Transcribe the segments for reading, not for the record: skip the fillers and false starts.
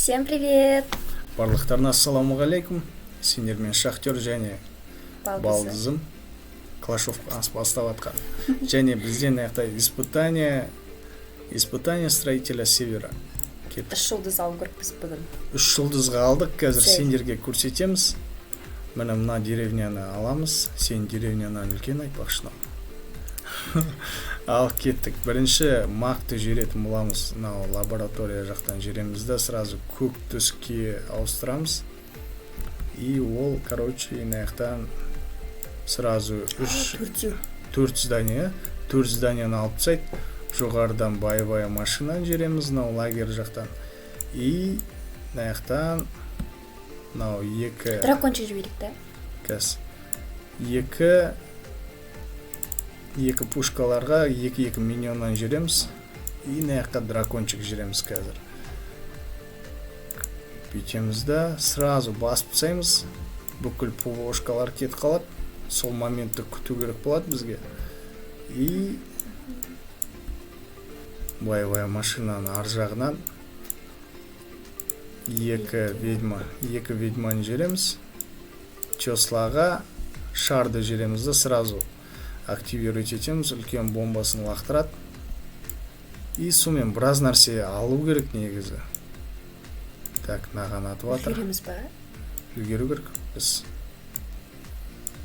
Всем привет! Барлықтарына ассаламуғалейкум. Сендермен Шахтер және Балдызым Клашов бастап атқан. Және бізден испытание строителя Севера. Үш жұлдыз алып көріппіз бүгін. 3 жұлдызға алдық, қазір сендерге көрсетеміз. Мына деревняны аламыз, сен деревнянан үлкен айтпақшына. Ал кеттік. Бірінші мақты жеретін боламыз. Лаборатория жақтан жеремізді сразу көк түске ауыстырамыз. И ол, инаяқтан сразу 4 зданияны алып тастайды. Жоғарыдан боевая машинаны жереміз, лагерь жақтан. И инаяқтан екі... Дракончик жіберік, да? Кәс. Екі пушкаларға екі миньоннан жереміз. И инаяққа дракончик жереміз қазір. Бүйтемізді сразу басып тастаймыз. Бүкіл пушкалар кетіп қалады. Сол моментті күту керек болады бізге. И боевая машинаны ар жағынан екі ведьманы жереміз. Чослаға шарды жеремізді сразу активировать етеміз. Үлкен бомбасын лақтырады. И сумен біраз нәрсе алу керек негізі. Так, наған атып атыр. Үлгереміз ба? Үлгеру керек біз.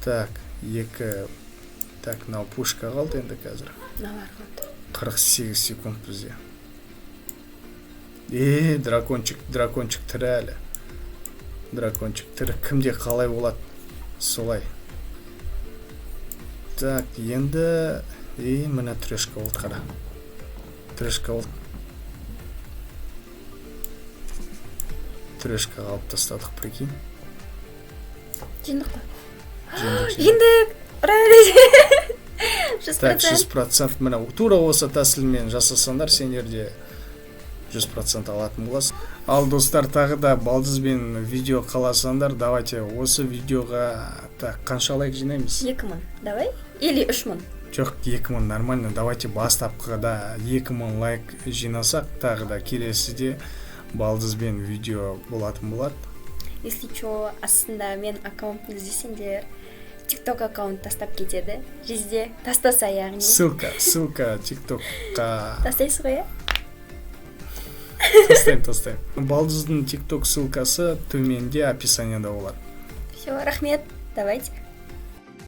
Так, пушка қалды енді қазір. 48 секунд бізде. Дракончик тірі әлі. Дракончик тірі. Кімде қалай болады? Солай. Так, енді... Мына трешка болды қара. Трешка болды. Трешка қалып тастадық, прикинь. Жеңдік қой. Жеңдік. Так, 100%. 100%. Мына тура осы тәсілмен жасасаңдар, сендерде 100% алатын боласың. Ал достар, тағы да Балдызбен видео қаласаңдар, давайте осы видеоға қанша лайк жинаймыз? 2000, давай? Или 3000? Жоқ, 2000 нормально. Давайте бастапқыда 2000 лайк жинасақ, тағы да келесіде Балдызбен видео болатын болады. Если что, астында мен аккаунтын іздесеңдер, TikTok аккаунт тастап кетеді. Жизде тастаса яғни. Ссылка TikTokқа. Тастайсыз ғой, Тастайым. Балдыздың TikTok ссылкасы төменде описанияда болады. Все, рахмет. Давайте.